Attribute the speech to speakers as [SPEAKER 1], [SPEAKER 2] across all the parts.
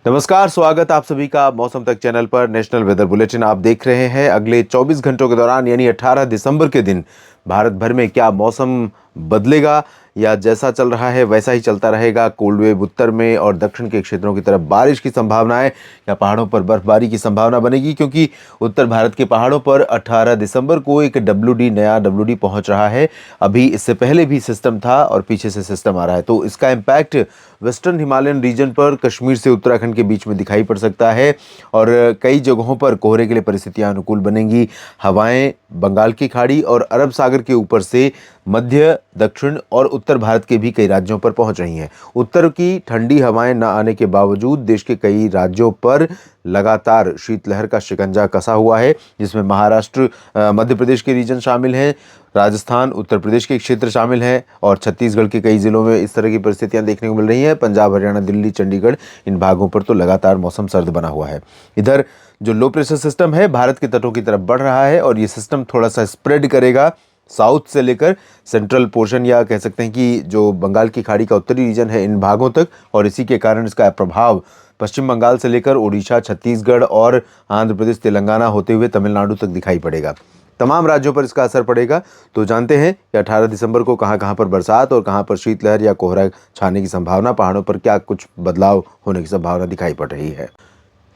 [SPEAKER 1] नमस्कार, स्वागत आप सभी का मौसम तक चैनल पर। नेशनल वेदर बुलेटिन आप देख रहे हैं। अगले 24 घंटों के दौरान यानी 18 दिसंबर के दिन भारत भर में क्या मौसम बदलेगा या जैसा चल रहा है वैसा ही चलता रहेगा। कोल्ड वेव उत्तर में और दक्षिण के क्षेत्रों की तरफ बारिश की संभावना है या पहाड़ों पर बर्फबारी की संभावना बनेगी, क्योंकि उत्तर भारत के पहाड़ों पर 18 दिसंबर को एक नया डब्ल्यू पहुंच रहा है। अभी इससे पहले भी सिस्टम था और पीछे से सिस्टम आ रहा है, तो इसका इम्पैक्ट वेस्टर्न हिमालयन रीजन पर कश्मीर से उत्तराखंड के बीच में दिखाई पड़ सकता है और कई जगहों पर कोहरे के लिए परिस्थितियां अनुकूल बनेंगी। हवाएं बंगाल की खाड़ी और अरब सागर के ऊपर से मध्य, दक्षिण और उत्तर भारत के भी कई राज्यों पर पहुंच रही हैं। उत्तर की ठंडी हवाएं न आने के बावजूद देश के कई राज्यों पर लगातार शीतलहर का शिकंजा कसा हुआ है, जिसमें महाराष्ट्र, मध्य प्रदेश के रीजन शामिल हैं, राजस्थान, उत्तर प्रदेश के क्षेत्र शामिल हैं और छत्तीसगढ़ के कई जिलों में इस तरह की परिस्थितियां देखने को मिल रही हैं। पंजाब, हरियाणा, दिल्ली, चंडीगढ़, इन भागों पर तो लगातार मौसम सर्द बना हुआ है। इधर जो लो प्रेशर सिस्टम है भारत के तटों की तरफ बढ़ रहा है और ये सिस्टम थोड़ा सा स्प्रेड करेगा साउथ से लेकर सेंट्रल पोर्शन या कह सकते हैं कि जो बंगाल की खाड़ी का उत्तरी रीजन है इन भागों तक, और इसी के कारण इसका प्रभाव पश्चिम बंगाल से लेकर उड़ीसा, छत्तीसगढ़ और आंध्र प्रदेश, तेलंगाना होते हुए तमिलनाडु तक दिखाई पड़ेगा। तमाम राज्यों पर इसका असर पड़ेगा। तो जानते हैं कि 18 दिसंबर को कहां कहां पर बरसात और कहां पर शीतलहर या कोहरा छाने की संभावना, पहाड़ों पर क्या कुछ बदलाव होने की संभावना दिखाई पड़ रही है।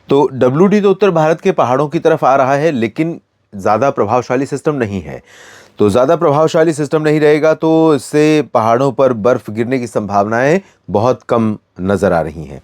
[SPEAKER 1] तो डब्ल्यू तो उत्तर भारत के पहाड़ों की तरफ आ रहा है, लेकिन ज़्यादा प्रभावशाली सिस्टम नहीं है। तो ज़्यादा प्रभावशाली सिस्टम नहीं रहेगा तो इससे पहाड़ों पर बर्फ गिरने की संभावनाएं बहुत कम नज़र आ रही हैं।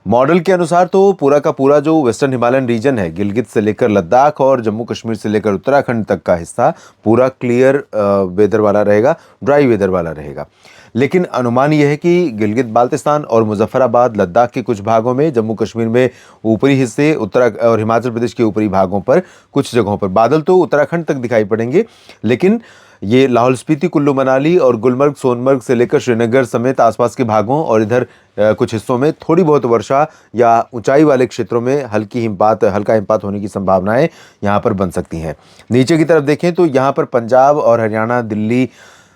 [SPEAKER 1] मॉडल के अनुसार तो पूरा का पूरा जो वेस्टर्न हिमालयन रीजन है, गिलगित से लेकर लद्दाख और जम्मू कश्मीर से लेकर उत्तराखंड तक का हिस्सा पूरा क्लियर वेदर वाला रहेगा, ड्राई वेदर वाला रहेगा। लेकिन अनुमान यह है कि गिलगित बाल्टिस्तान और मुजफ्फराबाद, लद्दाख के कुछ भागों में, जम्मू कश्मीर में ऊपरी हिस्से, उत्तराखंड और हिमाचल प्रदेश के ऊपरी भागों पर कुछ जगहों पर बादल तो उत्तराखंड तक दिखाई पड़ेंगे, लेकिन ये लाहौल स्पीति, कुल्लू मनाली और गुलमर्ग, सोनमर्ग से लेकर श्रीनगर समेत आसपास के भागों और इधर कुछ हिस्सों में थोड़ी बहुत वर्षा या ऊंचाई वाले क्षेत्रों में हल्का हिमपात होने की संभावनाएं यहां पर बन सकती हैं। नीचे की तरफ देखें तो यहां पर पंजाब और हरियाणा, दिल्ली,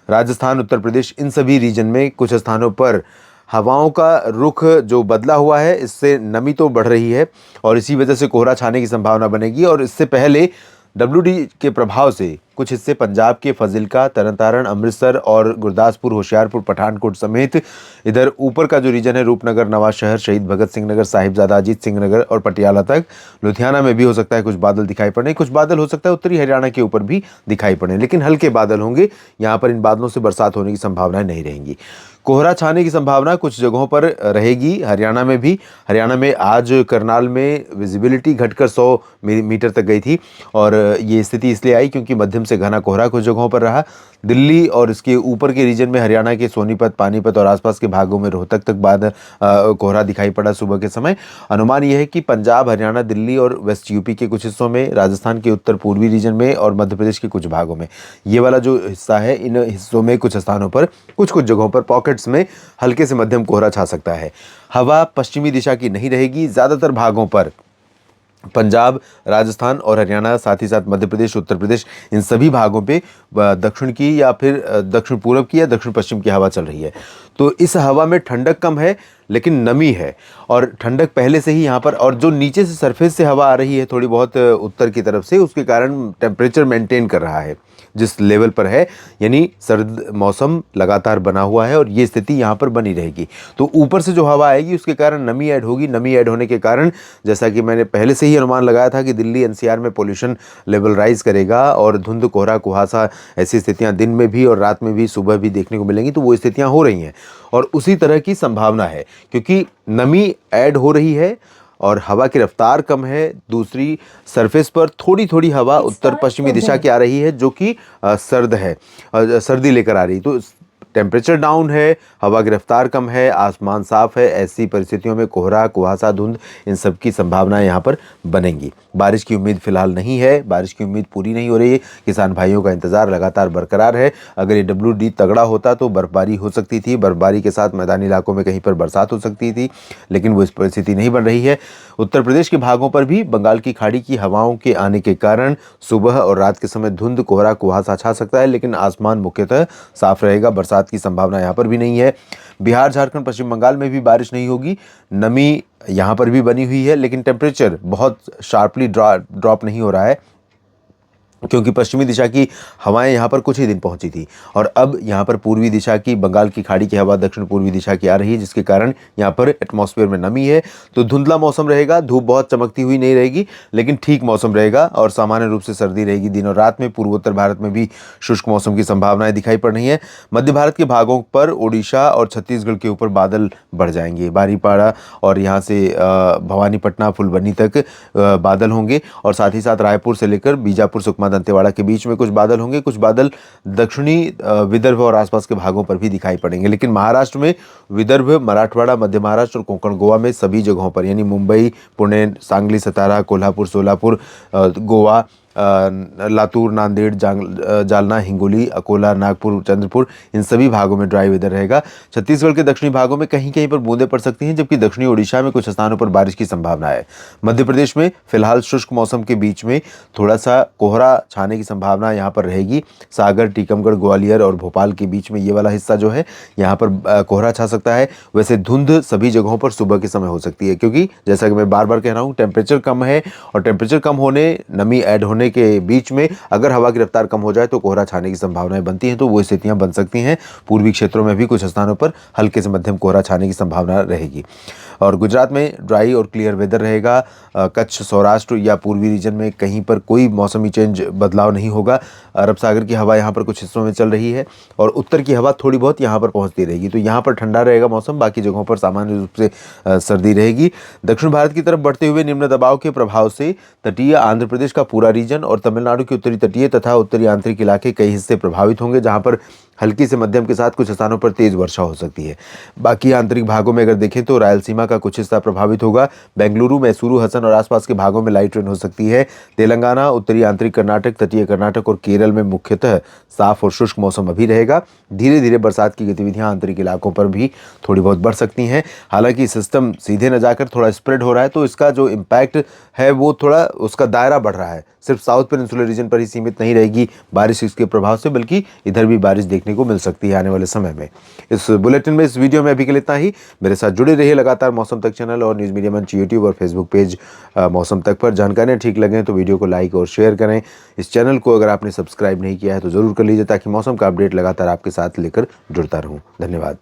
[SPEAKER 1] राजस्थान, उत्तर प्रदेश, इन सभी रीजन में कुछ स्थानों पर हवाओं का रुख जो बदला हुआ है, इससे नमी तो बढ़ रही है और इसी वजह से कोहरा छाने की संभावना बनेगी। और इससे पहले डब्ल्यू के प्रभाव से कुछ हिस्से पंजाब के फजिल्का, तरन, अमृतसर और गुरदासपुर, होशियारपुर, पठानकोट समेत इधर ऊपर का जो रीजन है, रूपनगर, नवांशहर, शहीद भगत सिंह नगर, साहिबजादा अजीत सिंह नगर और पटियाला तक, लुधियाना में भी हो सकता है कुछ बादल दिखाई पड़े। कुछ बादल हो सकता है उत्तरी हरियाणा के ऊपर भी दिखाई पड़े, लेकिन हल्के बादल होंगे। यहाँ पर इन बादलों से बरसात होने की संभावनाएं नहीं रहेंगी। कोहरा छाने की संभावना कुछ जगहों पर रहेगी, हरियाणा में भी। हरियाणा में आज करनाल में विजिबिलिटी घटकर 100 मीटर तक गई थी और ये स्थिति इसलिए आई क्योंकि मध्यम से घना कोहरा कुछ जगहों पर रहा। दिल्ली और इसके ऊपर के रीजन में, हरियाणा के सोनीपत, पानीपत और आसपास के भागों में रोहतक तक बाद कोहरा दिखाई पड़ा सुबह के समय। अनुमान यह है कि पंजाब, हरियाणा, दिल्ली और वेस्ट यूपी के कुछ हिस्सों में, राजस्थान के उत्तर पूर्वी रीजन में और मध्य प्रदेश के कुछ भागों में, ये वाला जो हिस्सा है, इन हिस्सों में कुछ स्थानों पर कुछ जगहों पर पॉकेट्स में हल्के से मध्यम कोहरा छा सकता है। हवा पश्चिमी दिशा की नहीं रहेगी। ज्यादातर भागों पर पंजाब, राजस्थान और हरियाणा, साथ ही साथ मध्य प्रदेश, उत्तर प्रदेश, इन सभी भागों पे दक्षिण की या फिर दक्षिण पूर्व की या दक्षिण पश्चिम की हवा चल रही है। तो इस हवा में ठंडक कम है लेकिन नमी है और ठंडक पहले से ही यहाँ पर, और जो नीचे से सरफेस से हवा आ रही है थोड़ी बहुत उत्तर की तरफ से, उसके कारण टेम्परेचर मेंटेन कर रहा है जिस लेवल पर है, यानी सर्द मौसम लगातार बना हुआ है और ये स्थिति यहाँ पर बनी रहेगी। तो ऊपर से जो हवा आएगी उसके कारण नमी ऐड होगी। नमी ऐड होने के कारण, जैसा कि मैंने पहले से ही अनुमान लगाया था कि दिल्ली एनसीआर में पोल्यूशन लेवल राइज करेगा और धुंध, कोहरा, कुहासा, ऐसी स्थितियां दिन में भी और रात में भी, सुबह भी देखने को मिलेंगी। तो वो स्थितियां हो रही हैं और उसी तरह की संभावना है क्योंकि नमी ऐड हो रही है और हवा की रफ्तार कम है। दूसरी, सरफेस पर थोड़ी थोड़ी हवा उत्तर पश्चिमी दिशा की आ रही है जो कि सर्द है, सर्दी लेकर आ रही। तो टेम्परेचर डाउन है, हवा की रफ्तार कम है, आसमान साफ है। ऐसी परिस्थितियों में कोहरा, कुहासा, धुंध, इन सब की संभावनाएं यहाँ पर बनेंगी। बारिश की उम्मीद फिलहाल नहीं है, बारिश की उम्मीद पूरी नहीं हो रही है। किसान भाइयों का इंतजार लगातार बरकरार है। अगर ये डब्ल्यू तगड़ा होता तो बर्फबारी हो सकती थी, बर्फबारी के साथ मैदानी इलाकों में कहीं पर बरसात हो सकती थी, लेकिन वो इस परिस्थिति नहीं बन रही है। उत्तर प्रदेश के भागों पर भी बंगाल की खाड़ी की हवाओं के आने के कारण सुबह और रात के समय धुंध, कोहरा, कुहासा छा सकता है, लेकिन आसमान मुख्यतः साफ रहेगा। बरसात की संभावना यहाँ पर भी नहीं है। बिहार, झारखंड, पश्चिम बंगाल में भी बारिश नहीं होगी। नमी यहाँ पर भी बनी हुई है, लेकिन टेम्परेचर बहुत शार्पली ड्रॉप नहीं हो रहा है, क्योंकि पश्चिमी दिशा की हवाएं यहाँ पर कुछ ही दिन पहुंची थी और अब यहाँ पर पूर्वी दिशा की, बंगाल की खाड़ी की हवा दक्षिण पूर्वी दिशा की आ रही है, जिसके कारण यहाँ पर एटमॉस्फेयर में नमी है। तो धुंधला मौसम रहेगा, धूप बहुत चमकती हुई नहीं रहेगी, लेकिन ठीक मौसम रहेगा और सामान्य रूप से सर्दी रहेगी दिन और रात में। पूर्वोत्तर भारत में भी शुष्क मौसम की संभावनाएं दिखाई पड़ रही हैं। मध्य भारत के भागों पर ओडिशा और छत्तीसगढ़ के ऊपर बादल बढ़ जाएंगे। बारीपाड़ा और यहाँ से भवानीपटना, फुलबनी तक बादल होंगे और साथ ही साथ रायपुर से लेकर बीजापुर, सुकमा, दंतेवाड़ा के बीच में कुछ बादल होंगे। कुछ बादल दक्षिणी विदर्भ और आसपास के भागों पर भी दिखाई पड़ेंगे, लेकिन महाराष्ट्र में विदर्भ, मराठवाड़ा, मध्य महाराष्ट्र और कोंकण गोवा में सभी जगहों पर, यानी मुंबई, पुणे, सांगली, सतारा, कोल्हापुर, सोलापुर, गोवा, लातूर, नांदेड़, जालना, हिंगोली, अकोला, नागपुर, चंद्रपुर, इन सभी भागों में ड्राई वेदर रहेगा। छत्तीसगढ़ के दक्षिणी भागों में कहीं कहीं पर बूंदें पड़ सकती हैं, जबकि दक्षिणी ओडिशा में कुछ स्थानों पर बारिश की संभावना है। मध्य प्रदेश में फिलहाल शुष्क मौसम के बीच में थोड़ा सा कोहरा छाने की संभावना यहाँ पर रहेगी। सागर, टीकमगढ़, ग्वालियर और भोपाल के बीच में ये वाला हिस्सा जो है, यहाँ पर कोहरा छा सकता है। वैसे धुंध सभी जगहों पर सुबह के समय हो सकती है, क्योंकि जैसा कि मैं बार बार कह रहा हूँ, टेम्परेचर कम है और टेम्परेचर कम होने, नमी ऐड होने के बीच में अगर हवा की रफ्तार कम हो जाए तो कोहरा छाने की संभावनाएं बनती हैं। तो वो स्थितियां बन सकती हैं। पूर्वी क्षेत्रों में भी कुछ स्थानों पर हल्के से मध्यम कोहरा छाने की संभावना रहेगी और गुजरात में ड्राई और क्लियर वेदर रहेगा। कच्छ, सौराष्ट्र या पूर्वी रीजन में कहीं पर कोई मौसमी चेंज, बदलाव नहीं होगा। अरब सागर की हवा यहाँ पर कुछ हिस्सों में चल रही है और उत्तर की हवा थोड़ी बहुत यहाँ पर पहुँचती रहेगी। तो यहाँ पर ठंडा रहेगा मौसम, बाकी जगहों पर सामान्य रूप से सर्दी रहेगी। दक्षिण भारत की तरफ बढ़ते हुए निम्न दबाव के प्रभाव से तटीय आंध्र प्रदेश का पूरा रीजन और तमिलनाडु के उत्तरी तटीय तथा उत्तरी आंतरिक इलाके कई हिस्से प्रभावित होंगे, जहां पर हल्की से मध्यम के साथ कुछ स्थानों पर तेज वर्षा हो सकती है। बाकी आंतरिक भागों में अगर देखें तो रायलसीमा का कुछ हिस्सा प्रभावित होगा। बेंगलुरु, मैसूरू, हसन और आसपास के भागों में लाइट रेन हो सकती है। तेलंगाना, उत्तरी आंतरिक कर्नाटक, तटीय कर्नाटक और केरल में मुख्यतः साफ और शुष्क मौसम अभी रहेगा। धीरे धीरे बरसात की गतिविधियां आंतरिक इलाकों पर भी थोड़ी बहुत बढ़ सकती हैं। हालांकि सिस्टम सीधे न जाकर थोड़ा स्प्रेड हो रहा है, तो इसका जो इम्पैक्ट है वो थोड़ा, उसका दायरा बढ़ रहा है। सिर्फ साउथ पेनिनसुलर रीजन पर ही सीमित नहीं रहेगी बारिश इसके प्रभाव से, बल्कि इधर भी बारिश देखने को मिल सकती है आने वाले समय में। इस बुलेटिन में, इस वीडियो में अभी के लिए इतना ही। मेरे साथ जुड़े रहिए लगातार मौसम तक चैनल और न्यूज़ मीडिया मंच यूट्यूब और फेसबुक पेज मौसम तक पर। जानकारियाँ ठीक लगें तो वीडियो को लाइक और शेयर करें। इस चैनल को अगर आपने सब्सक्राइब नहीं किया है तो ज़रूर कर लीजिए, ताकि मौसम का अपडेट लगातार आपके साथ लेकर जुड़ता रहूँ। धन्यवाद।